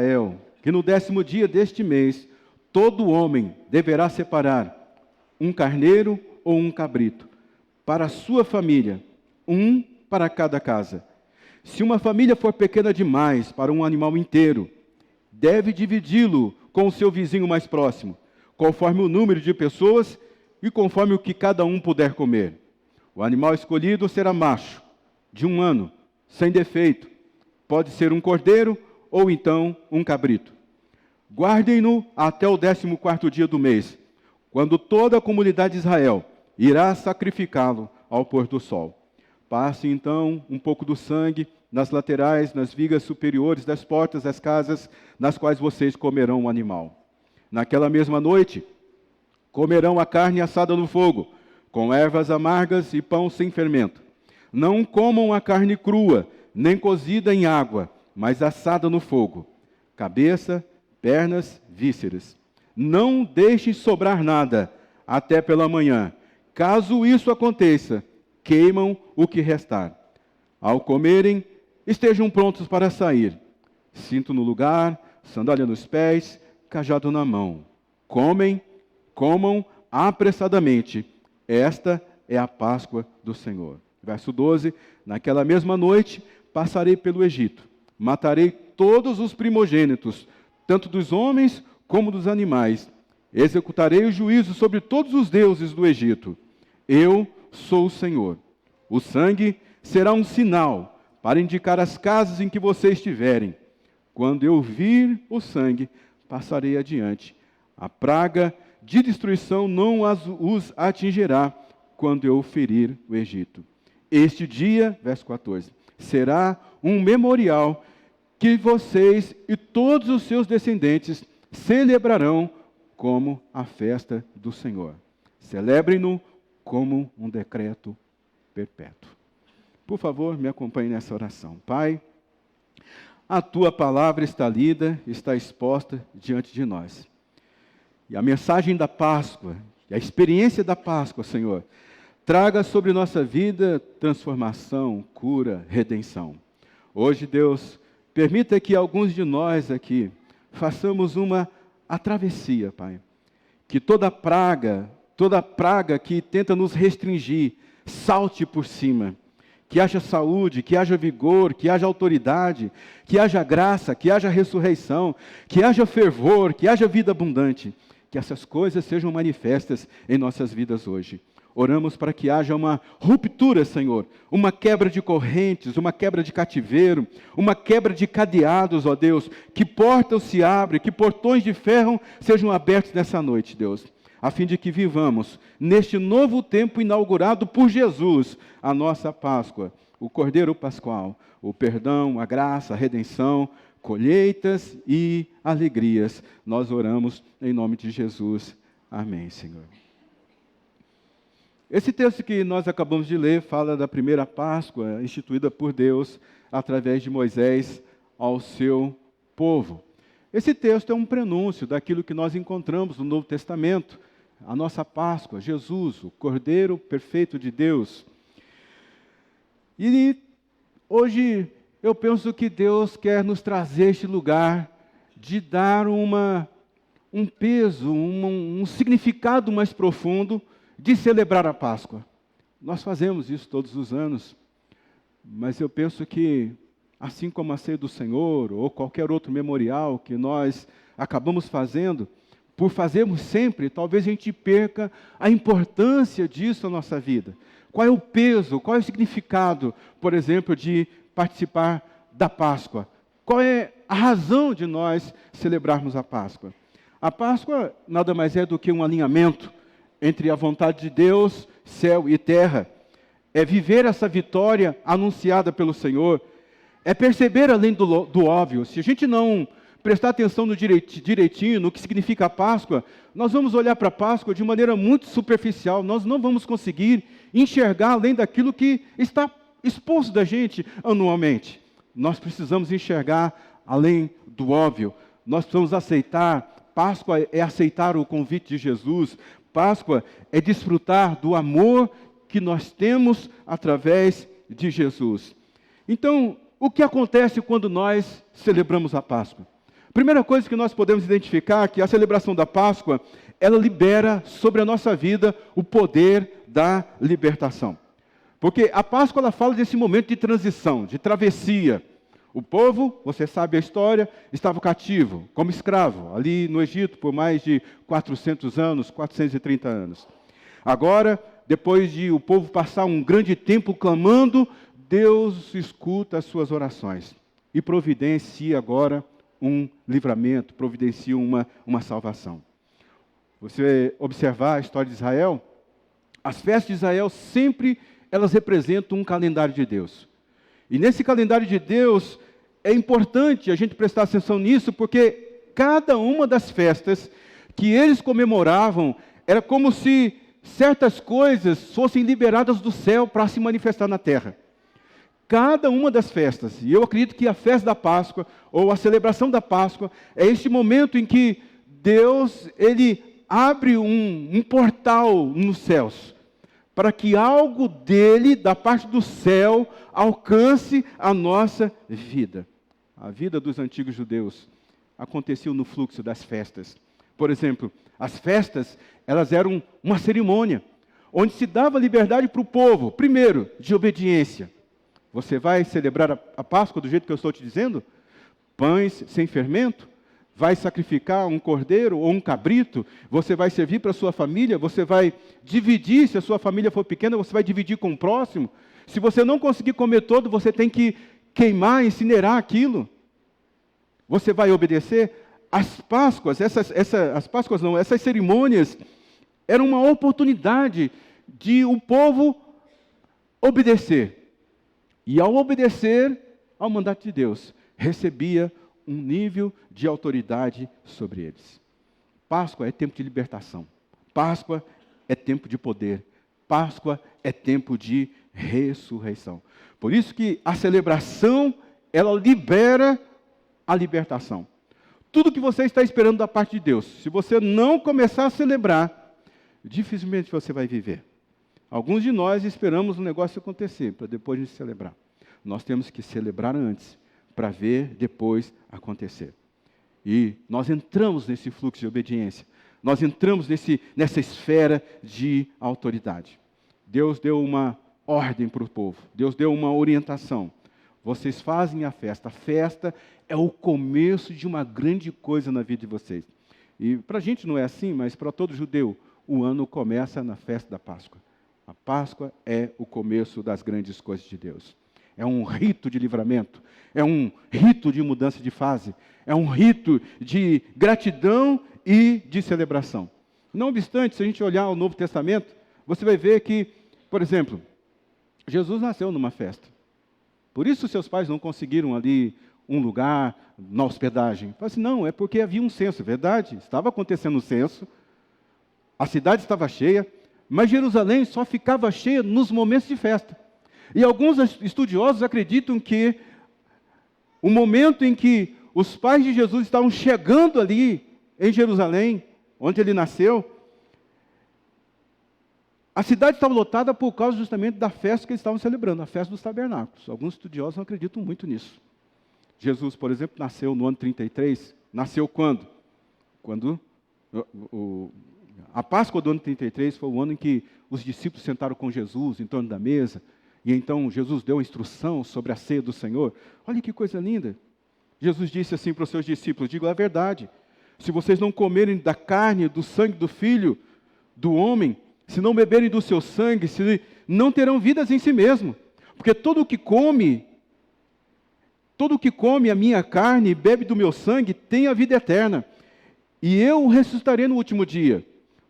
Israel que no 10º dia deste mês, todo homem deverá separar um carneiro ou um cabrito, para a sua família, um para cada casa. Se uma família for pequena demais para um animal inteiro, deve dividi-lo com o seu vizinho mais próximo, conforme o número de pessoas e conforme o que cada um puder comer. O animal escolhido será macho, de 1 ano, sem defeito. Pode ser um cordeiro ou então um cabrito. Guardem-no até o 14º dia do mês, quando toda a comunidade de Israel irá sacrificá-lo ao pôr do sol. Passe então um pouco do sangue nas laterais, nas vigas superiores das portas das casas nas quais vocês comerão o animal. Naquela mesma noite, comerão a carne assada no fogo, com ervas amargas e pão sem fermento. Não comam a carne crua, nem cozida em água, mas assada no fogo. Cabeça, pernas, vísceras. Não deixem sobrar nada até pela manhã. Caso isso aconteça, queimam o que restar. Ao comerem, estejam prontos para sair. Cinto no lugar, sandália nos pés, cajado na mão. Comam apressadamente. Esta é a Páscoa do Senhor. Verso 12, naquela mesma noite passarei pelo Egito. Matarei todos os primogênitos, tanto dos homens como dos animais. Executarei o juízo sobre todos os deuses do Egito. Eu sou o Senhor. O sangue será um sinal para indicar as casas em que vocês estiverem. Quando eu vir o sangue, passarei adiante. A praga de destruição não os atingirá quando eu ferir o Egito. Este dia, verso 14, será um memorial que vocês e todos os seus descendentes celebrarão como a festa do Senhor. Celebrem-no como um decreto perpétuo. Por favor, me acompanhe nessa oração. Pai, a Tua palavra está lida, está exposta diante de nós. E a mensagem da Páscoa, e a experiência da Páscoa, Senhor, traga sobre nossa vida transformação, cura, redenção. Hoje, Deus, permita que alguns de nós aqui façamos a travessia, Pai. Que toda praga que tenta nos restringir, salte por cima. Que haja saúde, que haja vigor, que haja autoridade, que haja graça, que haja ressurreição, que haja fervor, que haja vida abundante. Que essas coisas sejam manifestas em nossas vidas hoje. Oramos para que haja uma ruptura, Senhor, uma quebra de correntes, uma quebra de cativeiro, uma quebra de cadeados, ó Deus, que portas se abrem, que portões de ferro sejam abertos nessa noite, Deus, a fim de que vivamos neste novo tempo inaugurado por Jesus, a nossa Páscoa, o Cordeiro Pascual, o perdão, a graça, a redenção, colheitas e alegrias. Nós oramos em nome de Jesus. Amém, Senhor. Esse texto que nós acabamos de ler fala da primeira Páscoa instituída por Deus através de Moisés ao seu povo. Esse texto é um prenúncio daquilo que nós encontramos no Novo Testamento, a nossa Páscoa, Jesus, o Cordeiro perfeito de Deus. E hoje eu penso que Deus quer nos trazer este lugar de dar um peso, um significado mais profundo de celebrar a Páscoa. Nós fazemos isso todos os anos, mas eu penso que, assim como a ceia do Senhor, ou qualquer outro memorial que nós acabamos fazendo, por fazermos sempre, talvez a gente perca a importância disso na nossa vida. Qual é o peso, qual é o significado, por exemplo, de participar da Páscoa? Qual é a razão de nós celebrarmos a Páscoa? A Páscoa nada mais é do que um alinhamento entre a vontade de Deus, céu e terra. É viver essa vitória anunciada pelo Senhor. É perceber além do óbvio. Se a gente não prestar atenção no direitinho, no que significa a Páscoa, nós vamos olhar para a Páscoa de maneira muito superficial. Nós não vamos conseguir enxergar além daquilo que está exposto da gente anualmente. Nós precisamos enxergar além do óbvio. Nós precisamos aceitar. Páscoa é aceitar o convite de Jesus. Páscoa é desfrutar do amor que nós temos através de Jesus. Então, o que acontece quando nós celebramos a Páscoa? Primeira coisa que nós podemos identificar é que a celebração da Páscoa, ela libera sobre a nossa vida o poder da libertação. Porque a Páscoa, ela fala desse momento de transição, de travessia. O povo, você sabe a história, estava cativo, como escravo, ali no Egito por mais de 400 anos, 430 anos. Agora, depois de o povo passar um grande tempo clamando, Deus escuta as suas orações e providencia agora um livramento, providencia uma salvação. Você observar a história de Israel, as festas de Israel sempre elas representam um calendário de Deus. E nesse calendário de Deus, é importante a gente prestar atenção nisso, porque cada uma das festas que eles comemoravam, era como se certas coisas fossem liberadas do céu para se manifestar na terra. Cada uma das festas, e eu acredito que a festa da Páscoa, ou a celebração da Páscoa, é este momento em que Deus, ele abre um portal nos céus, para que algo dele, da parte do céu, alcance a nossa vida. A vida dos antigos judeus acontecia no fluxo das festas. Por exemplo, as festas, elas eram uma cerimônia, onde se dava liberdade para o povo, primeiro, de obediência. Você vai celebrar a Páscoa do jeito que eu estou te dizendo? Pães sem fermento? Vai sacrificar um cordeiro ou um cabrito? Você vai servir para a sua família? Você vai dividir, se a sua família for pequena, você vai dividir com o próximo? Se você não conseguir comer todo, você tem que queimar, incinerar aquilo. Você vai obedecer? As Páscoas, essas cerimônias, eram uma oportunidade de o povo obedecer. E ao obedecer ao mandato de Deus, recebia um nível de autoridade sobre eles. Páscoa é tempo de libertação. Páscoa é tempo de poder. Páscoa é tempo de ressurreição. Por isso que a celebração, ela libera a libertação. Tudo que você está esperando da parte de Deus, se você não começar a celebrar, dificilmente você vai viver. Alguns de nós esperamos o negócio acontecer, para depois de celebrar. Nós temos que celebrar antes, para ver depois acontecer. E nós entramos nesse fluxo de obediência. Nós entramos nessa esfera de autoridade. Deus deu uma ordem para o povo. Deus deu uma orientação. Vocês fazem a festa. A festa é o começo de uma grande coisa na vida de vocês. E para a gente não é assim, mas para todo judeu, o ano começa na festa da Páscoa. A Páscoa é o começo das grandes coisas de Deus. É um rito de livramento, é um rito de mudança de fase, é um rito de gratidão e de celebração. Não obstante, se a gente olhar o Novo Testamento, você vai ver que, por exemplo, Jesus nasceu numa festa. Por isso seus pais não conseguiram ali um lugar na hospedagem. Fala assim, não, é porque havia um censo, verdade? Estava acontecendo o censo, a cidade estava cheia, mas Jerusalém só ficava cheia nos momentos de festa. E alguns estudiosos acreditam que o momento em que os pais de Jesus estavam chegando ali em Jerusalém, onde ele nasceu, a cidade estava lotada por causa justamente da festa que eles estavam celebrando, a festa dos tabernáculos. Alguns estudiosos não acreditam muito nisso. Jesus, por exemplo, nasceu no ano 33. Nasceu quando? Quando a Páscoa do ano 33 foi o ano em que os discípulos sentaram com Jesus em torno da mesa, e então Jesus deu a instrução sobre a ceia do Senhor. Olha que coisa linda. Jesus disse assim para os seus discípulos, digo a verdade, se vocês não comerem da carne, do sangue do Filho do homem, se não beberem do seu sangue, se não terão vidas em si mesmo. Porque todo o que come a minha carne e bebe do meu sangue, tem a vida eterna. E eu o ressuscitarei no último dia.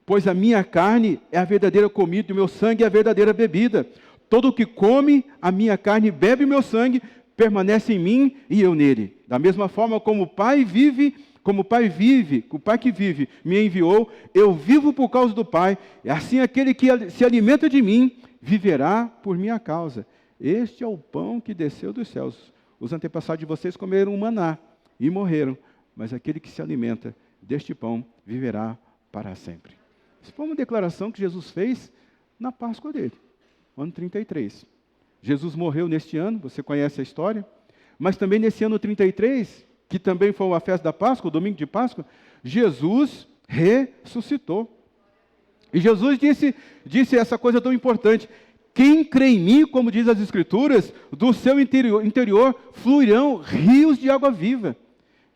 Pois a minha carne é a verdadeira comida e o meu sangue é a verdadeira bebida. Todo o que come a minha carne e bebe o meu sangue, permanece em mim e eu nele. Da mesma forma como o Pai que vive me enviou, eu vivo por causa do Pai, e assim aquele que se alimenta de mim, viverá por minha causa. Este é o pão que desceu dos céus. Os antepassados de vocês comeram maná e morreram, mas aquele que se alimenta deste pão, viverá para sempre. Isso foi uma declaração que Jesus fez na Páscoa dele, ano 33. Jesus morreu neste ano, você conhece a história, mas também nesse ano 33, que também foi a festa da Páscoa, o domingo de Páscoa, Jesus ressuscitou. E Jesus disse essa coisa tão importante: quem crê em mim, como diz as Escrituras, do seu interior fluirão rios de água viva.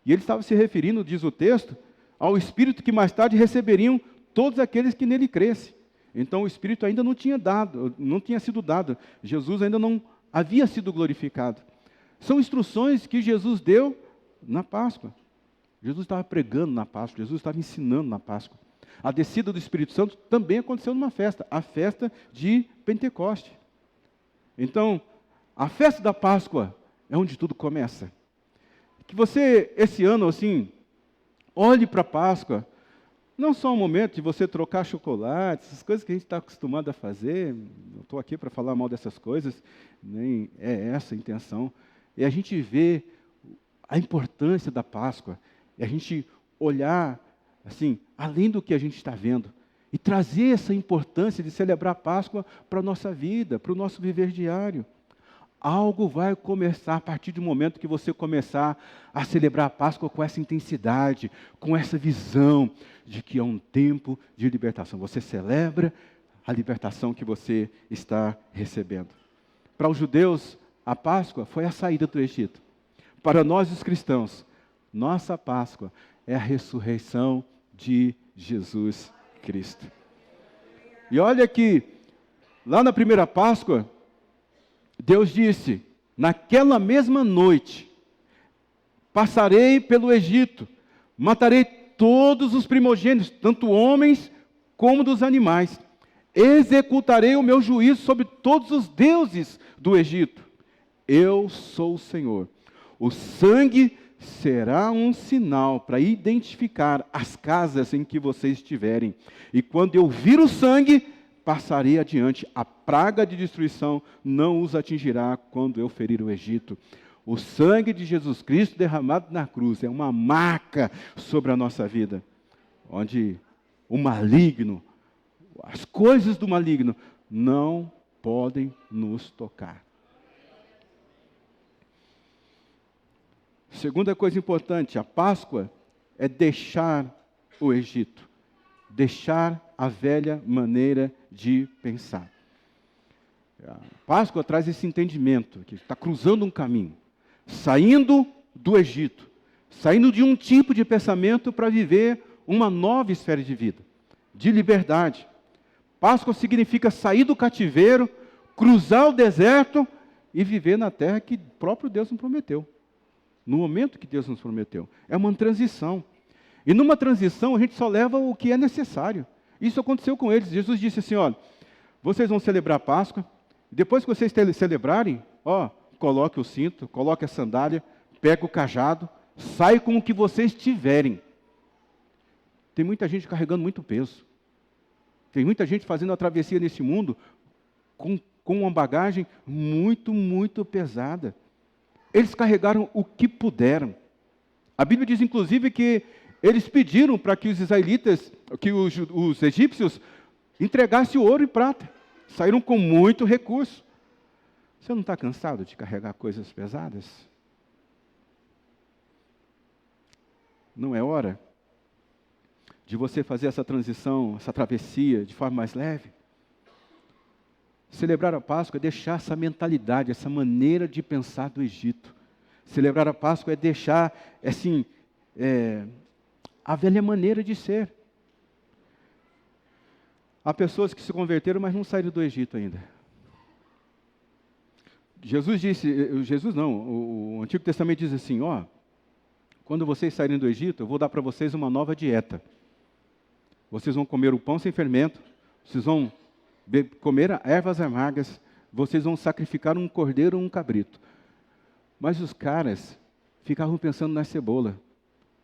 E ele estava se referindo, diz o texto, ao Espírito que mais tarde receberiam todos aqueles que nele crescem. Então o Espírito ainda não tinha sido dado. Jesus ainda não havia sido glorificado. São instruções que Jesus deu na Páscoa. Jesus estava pregando na Páscoa, Jesus estava ensinando na Páscoa. A descida do Espírito Santo também aconteceu numa festa, a festa de Pentecoste. Então, a festa da Páscoa é onde tudo começa. Que você, esse ano, assim, olhe para a Páscoa, não só um momento de você trocar chocolate, essas coisas que a gente está acostumado a fazer, não estou aqui para falar mal dessas coisas, nem é essa a intenção. É a gente ver a importância da Páscoa, é a gente olhar, assim, além do que a gente está vendo, e trazer essa importância de celebrar a Páscoa para a nossa vida, para o nosso viver diário. Algo vai começar a partir do momento que você começar a celebrar a Páscoa com essa intensidade, com essa visão de que é um tempo de libertação. Você celebra a libertação que você está recebendo. Para os judeus, a Páscoa foi a saída do Egito. Para nós, os cristãos, nossa Páscoa é a ressurreição de Jesus Cristo. E olha que, lá na primeira Páscoa, Deus disse: naquela mesma noite, passarei pelo Egito, matarei todos os primogênitos, tanto homens como dos animais. Executarei o meu juízo sobre todos os deuses do Egito. Eu sou o Senhor. O sangue será um sinal para identificar as casas em que vocês estiverem. E quando eu vir o sangue, passarei adiante. A praga de destruição não os atingirá quando eu ferir o Egito. O sangue de Jesus Cristo derramado na cruz é uma marca sobre a nossa vida, onde o maligno, as coisas do maligno, não podem nos tocar. Segunda coisa importante, a Páscoa é deixar o Egito, deixar a velha maneira de pensar. A Páscoa traz esse entendimento, que está cruzando um caminho, saindo do Egito, saindo de um tipo de pensamento para viver uma nova esfera de vida, de liberdade. Páscoa significa sair do cativeiro, cruzar o deserto e viver na terra que o próprio Deus nos prometeu. No momento que Deus nos prometeu. É uma transição. E numa transição a gente só leva o que é necessário. Isso aconteceu com eles. Jesus disse assim, olha, vocês vão celebrar a Páscoa, depois que vocês celebrarem, coloque o cinto, coloque a sandália, pega o cajado, sai com o que vocês tiverem. Tem muita gente carregando muito peso. Tem muita gente fazendo a travessia nesse mundo com uma bagagem muito, muito pesada. Eles carregaram o que puderam. A Bíblia diz, inclusive, que eles pediram para que os israelitas, que os egípcios, entregassem ouro e prata. Saíram com muito recurso. Você não está cansado de carregar coisas pesadas? Não é hora de você fazer essa transição, essa travessia de forma mais leve? Celebrar a Páscoa é deixar essa mentalidade, essa maneira de pensar do Egito. Celebrar a Páscoa é deixar, assim, a velha maneira de ser. Há pessoas que se converteram, mas não saíram do Egito ainda. O Antigo Testamento diz assim, quando vocês saírem do Egito, eu vou dar para vocês uma nova dieta. Vocês vão comer o pão sem fermento, vocês vão comer ervas amargas, vocês vão sacrificar um cordeiro ou um cabrito. Mas os caras ficavam pensando na cebola,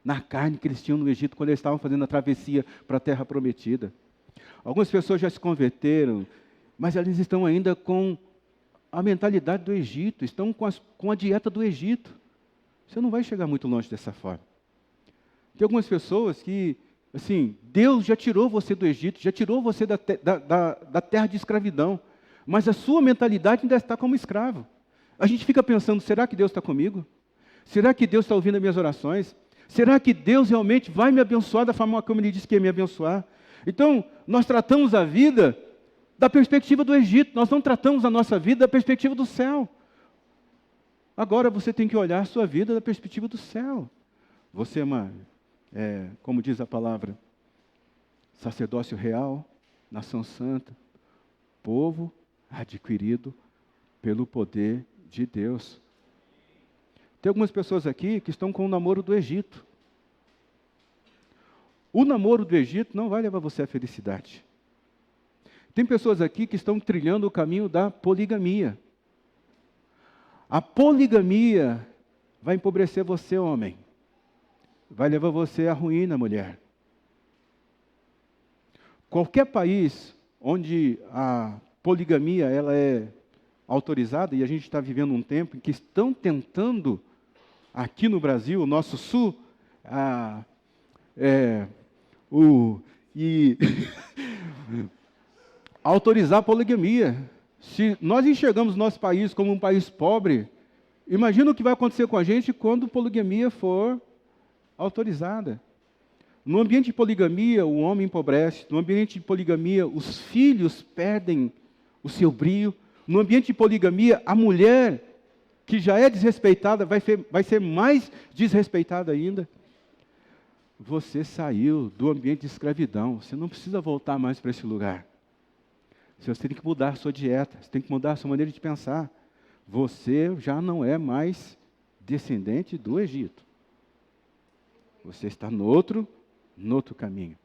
na carne que eles tinham no Egito quando eles estavam fazendo a travessia para a terra prometida. Algumas pessoas já se converteram, mas eles estão ainda com a mentalidade do Egito, estão com a dieta do Egito. Você não vai chegar muito longe dessa forma. Tem algumas pessoas que, assim, Deus já tirou você do Egito, já tirou você da terra de escravidão, mas a sua mentalidade ainda está como escravo. A gente fica pensando, será que Deus está comigo? Será que Deus está ouvindo as minhas orações? Será que Deus realmente vai me abençoar da forma como Ele disse que ia me abençoar? Então, nós tratamos a vida da perspectiva do Egito, nós não tratamos a nossa vida da perspectiva do céu. Agora você tem que olhar a sua vida da perspectiva do céu. Você como diz a palavra, sacerdócio real, nação santa, povo adquirido pelo poder de Deus. Tem algumas pessoas aqui que estão com o namoro do Egito. O namoro do Egito não vai levar você à felicidade. Tem pessoas aqui que estão trilhando o caminho da poligamia. A poligamia vai empobrecer você, homem. Vai levar você à ruína, mulher. Qualquer país onde a poligamia ela é autorizada, e a gente está vivendo um tempo em que estão tentando, aqui no Brasil, o nosso sul, autorizar a poligamia. Se nós enxergamos nosso país como um país pobre, imagina o que vai acontecer com a gente quando a poligamia for autorizada. No ambiente de poligamia, o homem empobrece. No ambiente de poligamia, os filhos perdem o seu brio. No ambiente de poligamia, a mulher, que já é desrespeitada, vai ser mais desrespeitada ainda. Você saiu do ambiente de escravidão. Você não precisa voltar mais para esse lugar. Você tem que mudar a sua dieta. Você tem que mudar a sua maneira de pensar. Você já não é mais descendente do Egito. Você está no outro caminho.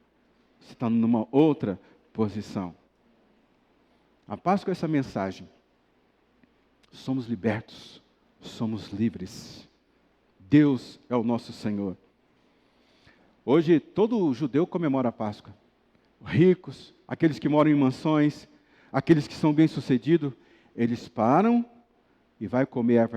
Você está numa outra posição. A Páscoa é essa mensagem. Somos libertos. Somos livres. Deus é o nosso Senhor. Hoje, todo judeu comemora a Páscoa. Ricos, aqueles que moram em mansões, aqueles que são bem-sucedidos, eles param e vai comer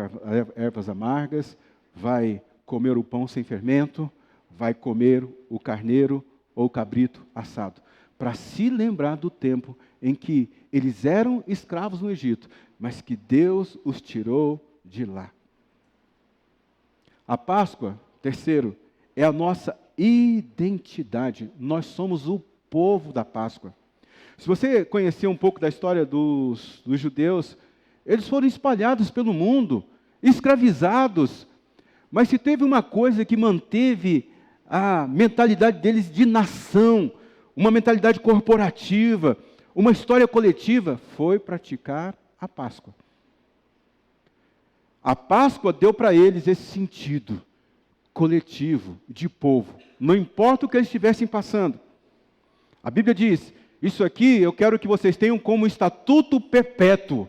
ervas amargas, vai comer o pão sem fermento, vai comer o carneiro ou o cabrito assado, para se lembrar do tempo em que eles eram escravos no Egito, mas que Deus os tirou de lá. A Páscoa, terceiro, é a nossa identidade. Nós somos o povo da Páscoa. Se você conhecer um pouco da história dos judeus, eles foram espalhados pelo mundo, escravizados, mas se teve uma coisa que manteve a mentalidade deles de nação, uma mentalidade corporativa, uma história coletiva, foi praticar a Páscoa. A Páscoa deu para eles esse sentido coletivo, de povo. Não importa o que eles estivessem passando. A Bíblia diz, isso aqui eu quero que vocês tenham como estatuto perpétuo.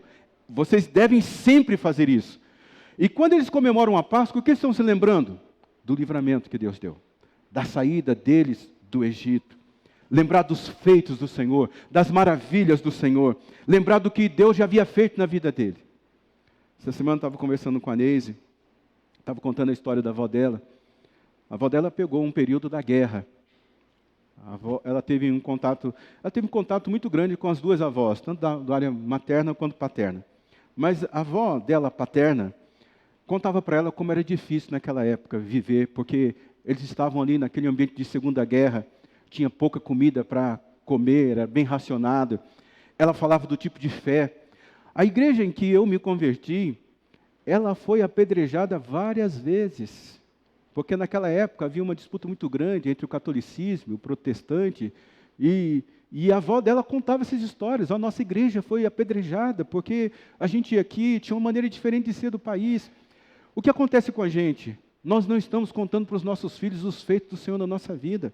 Vocês devem sempre fazer isso. E quando eles comemoram a Páscoa, o que eles estão se lembrando? Do livramento que Deus deu. Da saída deles do Egito. Lembrar dos feitos do Senhor, das maravilhas do Senhor. Lembrar do que Deus já havia feito na vida dele. Essa semana eu estava conversando com a Neise, estava contando a história da avó dela. A avó dela pegou um período da guerra. Ela teve um contato muito grande com as duas avós, tanto da área materna quanto paterna. Mas a avó dela, paterna, contava para ela como era difícil naquela época viver, porque eles estavam ali naquele ambiente de Segunda Guerra, tinha pouca comida para comer, era bem racionado. Ela falava do tipo de fé. A igreja em que eu me converti, ela foi apedrejada várias vezes, porque naquela época havia uma disputa muito grande entre o catolicismo e o protestante, e a avó dela contava essas histórias. A nossa igreja foi apedrejada, porque a gente aqui tinha uma maneira diferente de ser do país. O que acontece com a gente? Nós não estamos contando para os nossos filhos os feitos do Senhor na nossa vida.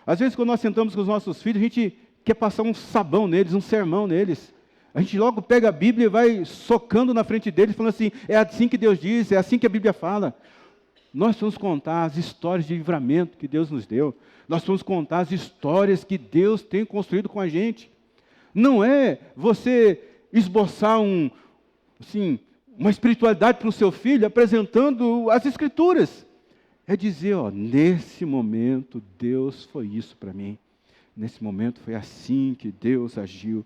Às vezes, quando nós sentamos com os nossos filhos, a gente quer passar um sabão neles, um sermão neles. A gente logo pega a Bíblia e vai socando na frente deles, falando assim, é assim que Deus diz, é assim que a Bíblia fala. Nós vamos contar as histórias de livramento que Deus nos deu. Nós vamos contar as histórias que Deus tem construído com a gente. Não é você esboçar uma espiritualidade para o seu filho apresentando as Escrituras. É dizer, nesse momento Deus foi isso para mim. Nesse momento foi assim que Deus agiu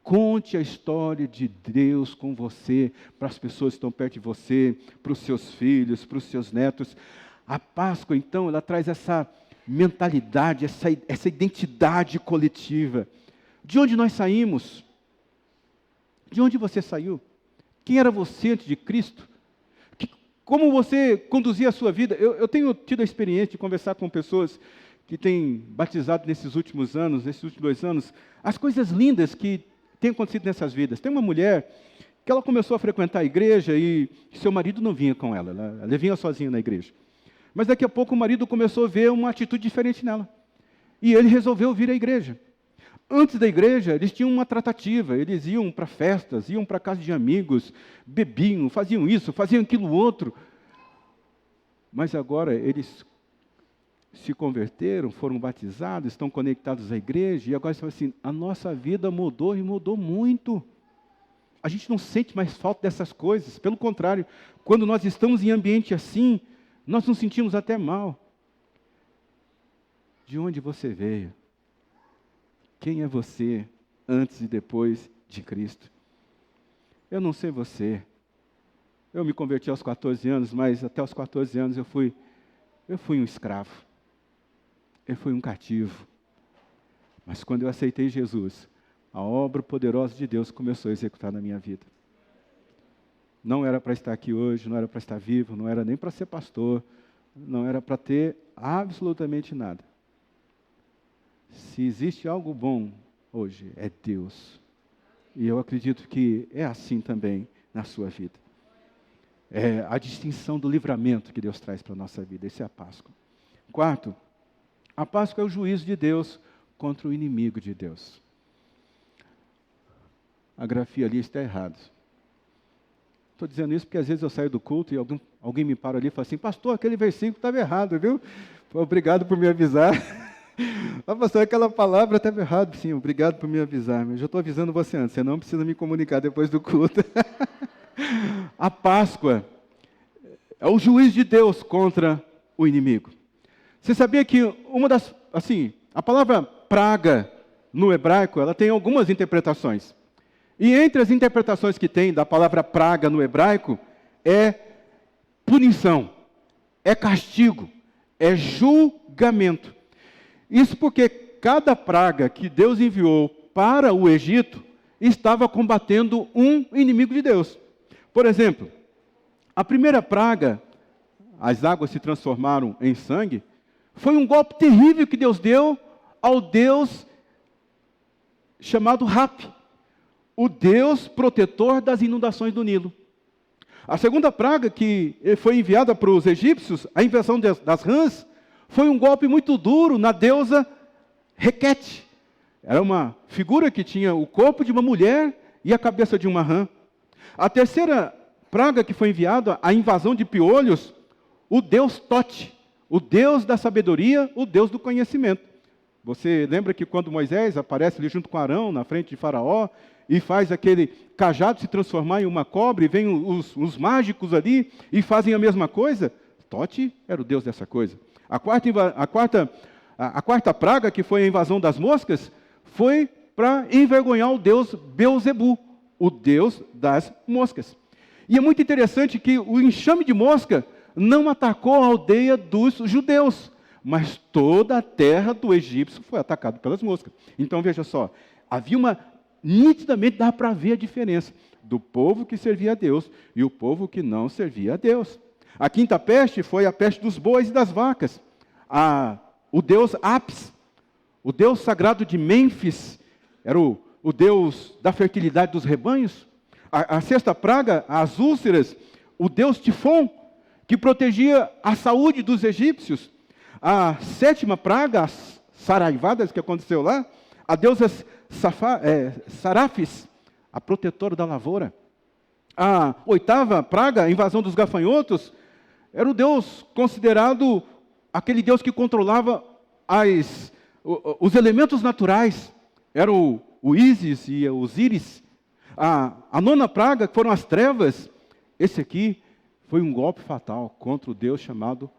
Conte a história de Deus com você, para as pessoas que estão perto de você, para os seus filhos, para os seus netos. A Páscoa, então, ela traz essa mentalidade, essa identidade coletiva. De onde nós saímos? De onde você saiu? Quem era você antes de Cristo? Como você conduzia a sua vida? Eu tenho tido a experiência de conversar com pessoas que têm batizado nesses últimos anos, nesses últimos 2 anos, as coisas lindas que têm acontecido nessas vidas. Tem uma mulher que ela começou a frequentar a igreja e seu marido não vinha com ela, ela vinha sozinha na igreja. Mas daqui a pouco o marido começou a ver uma atitude diferente nela. E ele resolveu vir à igreja. Antes da igreja, eles tinham uma tratativa, eles iam para festas, iam para casa de amigos, bebiam, faziam isso, faziam aquilo outro. Mas agora eles se converteram, foram batizados, estão conectados à igreja, e agora estão assim, a nossa vida mudou e mudou muito. A gente não sente mais falta dessas coisas, pelo contrário, quando nós estamos em ambiente assim, nós nos sentimos até mal. De onde você veio? Quem é você antes e depois de Cristo? Eu não sei você. Eu me converti aos 14 anos, mas até aos 14 anos eu fui um escravo. Eu fui um cativo. Mas quando eu aceitei Jesus, a obra poderosa de Deus começou a executar na minha vida. Não era para estar aqui hoje, não era para estar vivo, não era nem para ser pastor, não era para ter absolutamente nada. Se existe algo bom hoje, é Deus. E eu acredito que é assim também na sua vida. É a distinção do livramento que Deus traz para a nossa vida. Essa é a Páscoa. 4, a Páscoa é o juízo de Deus contra o inimigo de Deus. A grafia ali está errada. Estou dizendo isso porque às vezes eu saio do culto e alguém me para ali e fala assim, pastor, aquele versículo estava errado, viu? Obrigado por me avisar. Pastor, aquela palavra estava errada. Sim, obrigado por me avisar. Mas eu estou avisando você antes, você não precisa me comunicar depois do culto. A Páscoa é o juízo de Deus contra o inimigo. Você sabia que a palavra praga no hebraico, ela tem algumas interpretações. E entre as interpretações que tem da palavra praga no hebraico, é punição, é castigo, é julgamento. Isso porque cada praga que Deus enviou para o Egito estava combatendo um inimigo de Deus. Por exemplo, a primeira praga, as águas se transformaram em sangue, foi um golpe terrível que Deus deu ao Deus chamado Rap, o Deus protetor das inundações do Nilo. A segunda praga que foi enviada para os egípcios, a invenção das rãs, foi um golpe muito duro na deusa Requete. Era uma figura que tinha o corpo de uma mulher e a cabeça de uma rã. A terceira praga que foi enviada, a invasão de piolhos, o deus Tote, o deus da sabedoria, o deus do conhecimento. Você lembra que quando Moisés aparece ali junto com Arão, na frente de Faraó, e faz aquele cajado se transformar em uma cobra, e vem os mágicos ali e fazem a mesma coisa? Tote era o deus dessa coisa. A quarta praga, que foi a invasão das moscas, foi para envergonhar o deus Beuzebu, o deus das moscas. E é muito interessante que o enxame de mosca não atacou a aldeia dos judeus, mas toda a terra do egípcio foi atacada pelas moscas. Então veja só, nitidamente dá para ver a diferença do povo que servia a Deus e o povo que não servia a Deus. A quinta peste foi a peste dos bois e das vacas. O deus Apis, o deus sagrado de Mênfis, era o deus da fertilidade dos rebanhos. A sexta praga, as úlceras, o deus Tifon, que protegia a saúde dos egípcios. A sétima praga, as saraivadas que aconteceu lá, a deusa Sarafis, a protetora da lavoura. A oitava praga, a invasão dos gafanhotos, era o deus considerado aquele deus que controlava os elementos naturais. Era o Ísis e o Osíris. A nona praga, que foram as trevas, esse aqui foi um golpe fatal contra o deus chamado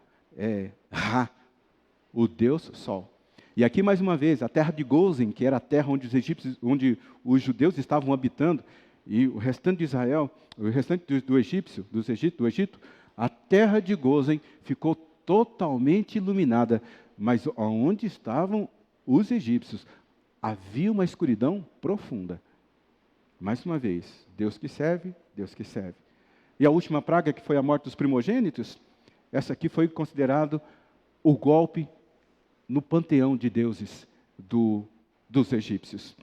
Ra, o Deus Sol. E aqui, mais uma vez, a terra de Gozen, que era a terra onde os egípcios, onde os judeus estavam habitando, e o restante de Israel, o restante do Egito, a terra de Gozen ficou totalmente iluminada. Mas onde estavam os egípcios, havia uma escuridão profunda. Mais uma vez, Deus que serve, Deus que serve. E a última praga, que foi a morte dos primogênitos, essa aqui foi considerado o golpe no panteão de deuses dos egípcios.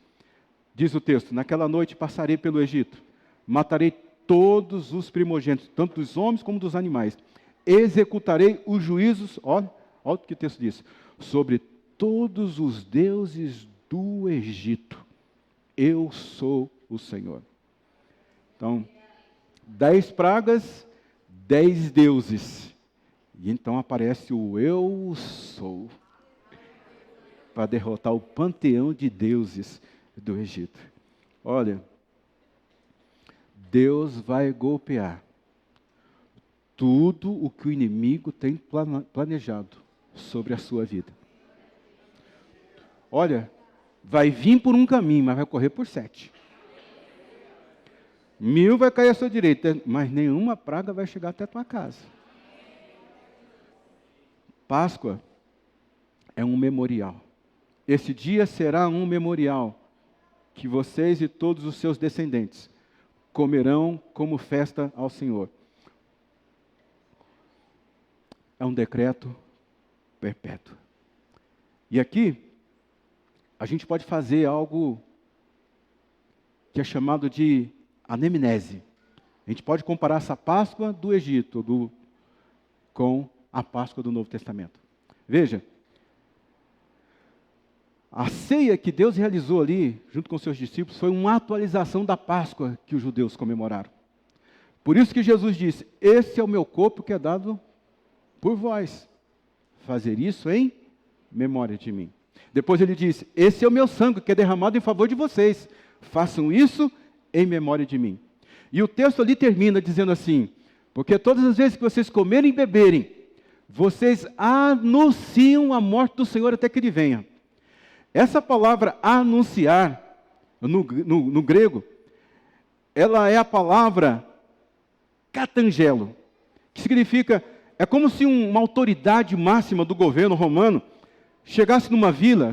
Diz o texto: naquela noite passarei pelo Egito, matarei todos os primogênitos, tanto dos homens como dos animais. Executarei os juízos, olha o que o texto diz, sobre todos os deuses do Egito. Eu sou o Senhor. Então, 10 pragas, 10 deuses. E então aparece o eu sou, para derrotar o panteão de deuses do Egito. Olha, Deus vai golpear tudo o que o inimigo tem planejado sobre a sua vida. Olha, vai vir por um caminho, mas vai correr por 7. 1000 vai cair à sua direita, mas nenhuma praga vai chegar até a tua casa. Páscoa é um memorial. Esse dia será um memorial que vocês e todos os seus descendentes comerão como festa ao Senhor. É um decreto perpétuo. E aqui, a gente pode fazer algo que é chamado de anamnese. A gente pode comparar essa Páscoa do Egito com a Páscoa do Novo Testamento. Veja, a ceia que Deus realizou ali, junto com seus discípulos, foi uma atualização da Páscoa que os judeus comemoraram. Por isso que Jesus disse: esse é o meu corpo que é dado por vós. Fazer isso em memória de mim. Depois ele disse: esse é o meu sangue que é derramado em favor de vocês. Façam isso em memória de mim. E o texto ali termina dizendo assim: porque todas as vezes que vocês comerem e beberem, vocês anunciam a morte do Senhor até que Ele venha. Essa palavra anunciar, no grego, ela é a palavra catangelo, que significa, é como se uma autoridade máxima do governo romano chegasse numa vila.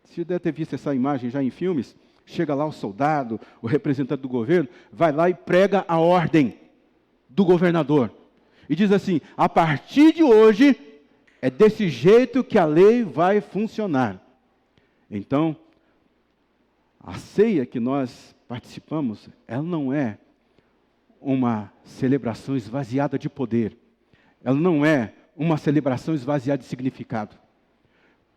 Você deve ter visto essa imagem já em filmes. Chega lá o soldado, o representante do governo, vai lá e prega a ordem do governador. E diz assim: a partir de hoje, é desse jeito que a lei vai funcionar. Então, a ceia que nós participamos, ela não é uma celebração esvaziada de poder. Ela não é uma celebração esvaziada de significado.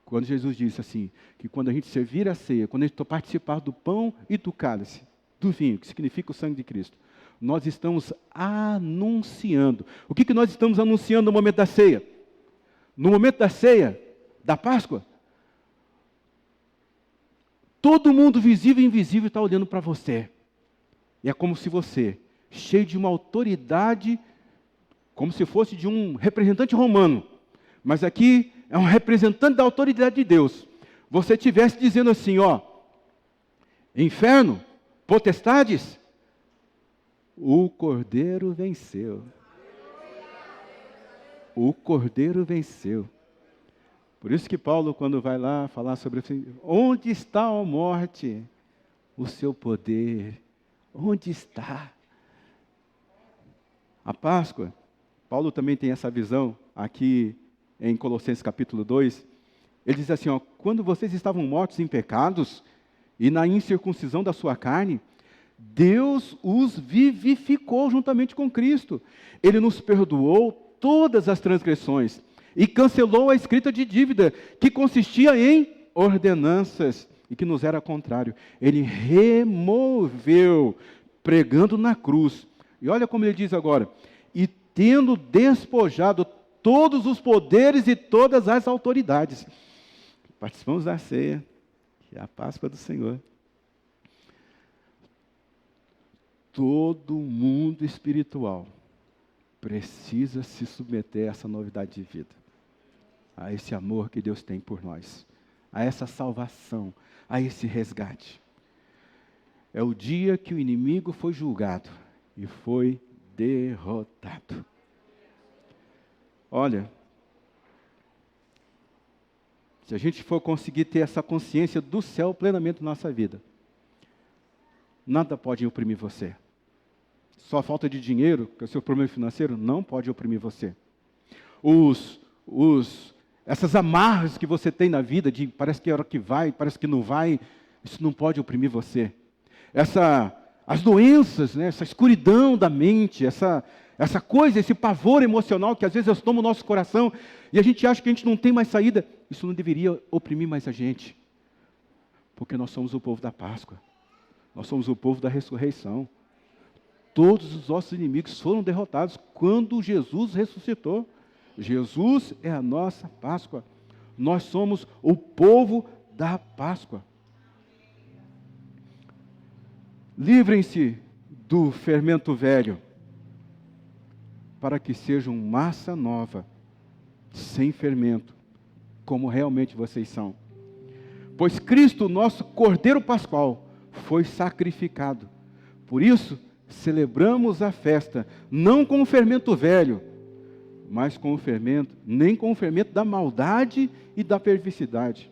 Quando Jesus disse assim, que quando a gente servir a ceia, quando a gente participar do pão e do cálice, do vinho, que significa o sangue de Cristo, nós estamos anunciando. O que nós estamos anunciando no momento da ceia? No momento da ceia, da Páscoa, todo mundo visível e invisível está olhando para você. E é como se você, cheio de uma autoridade, como se fosse de um representante romano, mas aqui é um representante da autoridade de Deus, você estivesse dizendo assim, ó: inferno, potestades, o Cordeiro venceu. O Cordeiro venceu. Por isso que Paulo, quando vai lá falar sobre assim, onde está a morte? O seu poder, onde está? A Páscoa, Paulo também tem essa visão aqui em Colossenses capítulo 2. Ele diz assim, ó: quando vocês estavam mortos em pecados e na incircuncisão da sua carne, Deus os vivificou juntamente com Cristo. Ele nos perdoou todas as transgressões e cancelou a escrita de dívida que consistia em ordenanças e que nos era contrário. Ele removeu, pregando na cruz. E olha como ele diz agora: e tendo despojado todos os poderes e todas as autoridades. Participamos da ceia, que é a Páscoa do Senhor. Todo mundo espiritual precisa se submeter a essa novidade de vida, a esse amor que Deus tem por nós. a essa salvação, a esse resgate. É o dia que o inimigo foi julgado e foi derrotado. Olha, se a gente for conseguir ter essa consciência do céu plenamente na nossa vida, nada pode oprimir você. Só a falta de dinheiro, que é o seu problema financeiro, não pode oprimir você. Essas amarras que você tem na vida, de parece que é a hora que vai, parece que não vai, isso não pode oprimir você. As doenças, né, essa escuridão da mente, essa coisa, esse pavor emocional que às vezes toma o nosso coração e a gente acha que a gente não tem mais saída, isso não deveria oprimir mais a gente. Porque nós somos o povo da Páscoa. Nós somos o povo da ressurreição. Todos os nossos inimigos foram derrotados quando Jesus ressuscitou. Jesus é a nossa Páscoa. Nós somos o povo da Páscoa. Livrem-se do fermento velho, para que sejam massa nova, sem fermento, como realmente vocês são. Pois Cristo, nosso Cordeiro Pascual, foi sacrificado. Por isso, celebramos a festa, não com o fermento velho, mas com o fermento, nem com o fermento da maldade e da perversidade.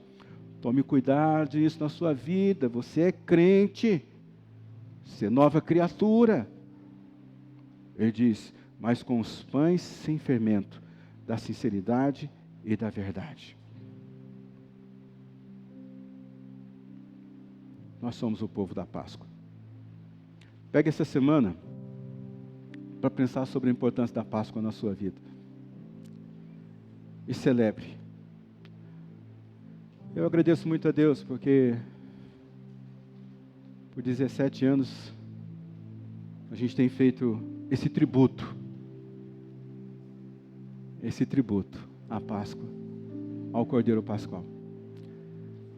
Tome cuidado disso na sua vida. Você é crente, você é nova criatura. Ele diz, mas com os pães sem fermento, da sinceridade e da verdade. Nós somos o povo da Páscoa. Pegue essa semana para pensar sobre a importância da Páscoa na sua vida. E celebre. Eu agradeço muito a Deus, porque por 17 anos a gente tem feito esse tributo à Páscoa, ao Cordeiro Pascual.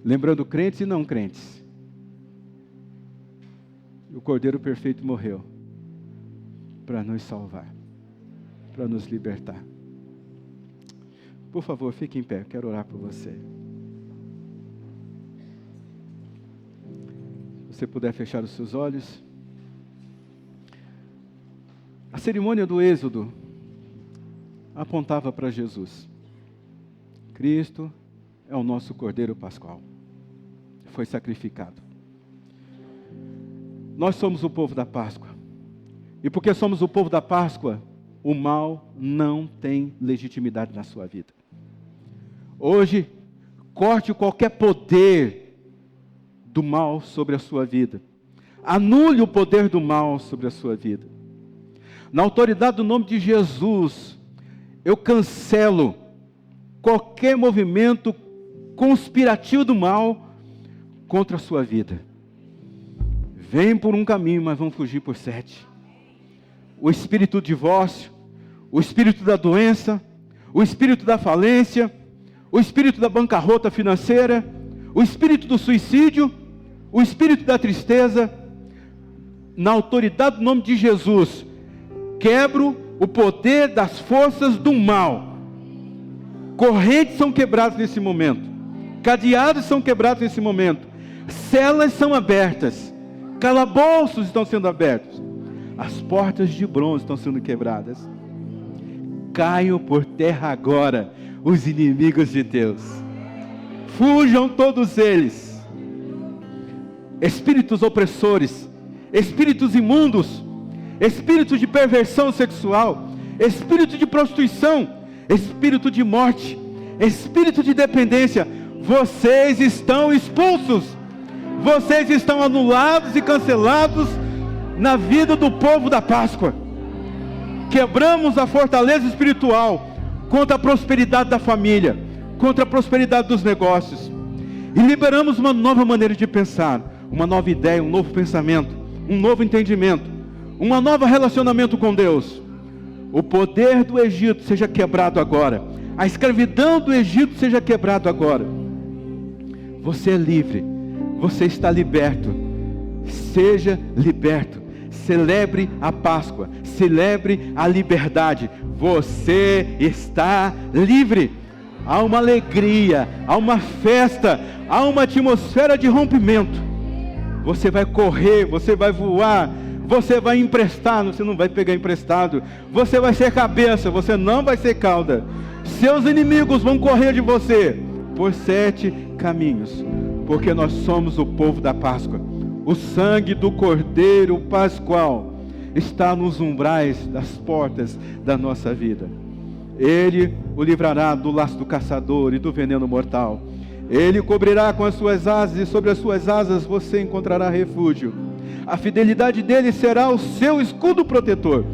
Lembrando crentes e não crentes. O Cordeiro Perfeito morreu para nos salvar, para nos libertar. Por favor, fique em pé, eu quero orar por você. Se você puder fechar os seus olhos. A cerimônia do Êxodo apontava para Jesus. Cristo é o nosso Cordeiro Pascual. Foi sacrificado. Nós somos o povo da Páscoa. E porque somos o povo da Páscoa, o mal não tem legitimidade na sua vida. Hoje, corte qualquer poder do mal sobre a sua vida. Anule o poder do mal sobre a sua vida. Na autoridade do nome de Jesus, eu cancelo qualquer movimento conspirativo do mal contra a sua vida. Vêm por um caminho, mas vão fugir por 7. O espírito do divórcio, o espírito da doença, o espírito da falência, o espírito da bancarrota financeira, o espírito do suicídio, o espírito da tristeza, na autoridade do nome de Jesus, quebro o poder das forças do mal. Correntes são quebradas nesse momento, cadeados são quebrados nesse momento, celas são abertas, calabouços estão sendo abertos, as portas de bronze estão sendo quebradas. Caiam por terra agora os inimigos de Deus. Fujam todos eles. Espíritos opressores, espíritos imundos, espírito de perversão sexual, espírito de prostituição, espírito de morte, espírito de dependência, vocês estão expulsos. Vocês estão anulados e cancelados na vida do povo da Páscoa. Quebramos a fortaleza espiritual contra a prosperidade da família, contra a prosperidade dos negócios. E liberamos uma nova maneira de pensar, uma nova ideia, um novo pensamento, um novo entendimento, um novo relacionamento com Deus. O poder do Egito seja quebrado agora. A escravidão do Egito seja quebrado agora. Você é livre. Você está liberto. Seja liberto. Celebre a Páscoa. Celebre a liberdade. Você está livre. há uma alegria, há uma festa, há uma atmosfera de rompimento. Você vai correr, você vai voar, você vai emprestar, você não vai pegar emprestado. Você vai ser cabeça, você não vai ser cauda. Seus inimigos vão correr de você por 7 caminhos, porque nós somos o povo da Páscoa. O sangue do Cordeiro Pascual está nos umbrais das portas da nossa vida. Ele o livrará do laço do caçador e do veneno mortal. Ele cobrirá com as suas asas, e sobre as suas asas você encontrará refúgio. A fidelidade dele será o seu escudo protetor.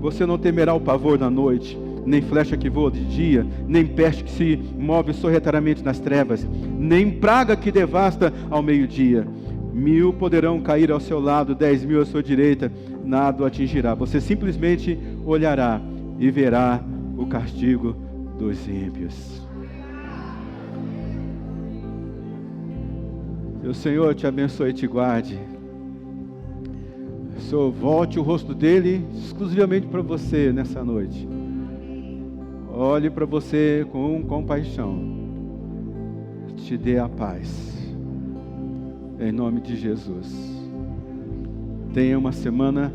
Você não temerá o pavor da noite, nem flecha que voa de dia, nem peste que se move sorrateiramente nas trevas, nem praga que devasta ao meio-dia. 1000 poderão cair ao seu lado, 10.000 à sua direita, nada o atingirá. Você simplesmente olhará e verá o castigo dos ímpios. Que o Senhor te abençoe e te guarde. O Senhor volte o rosto dele exclusivamente para você nessa noite. Olhe para você com compaixão. Te dê a paz. Em nome de Jesus. Tenha uma semana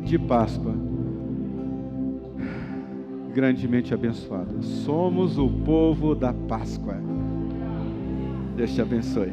de Páscoa grandemente abençoada. Somos o povo da Páscoa. Deus te abençoe.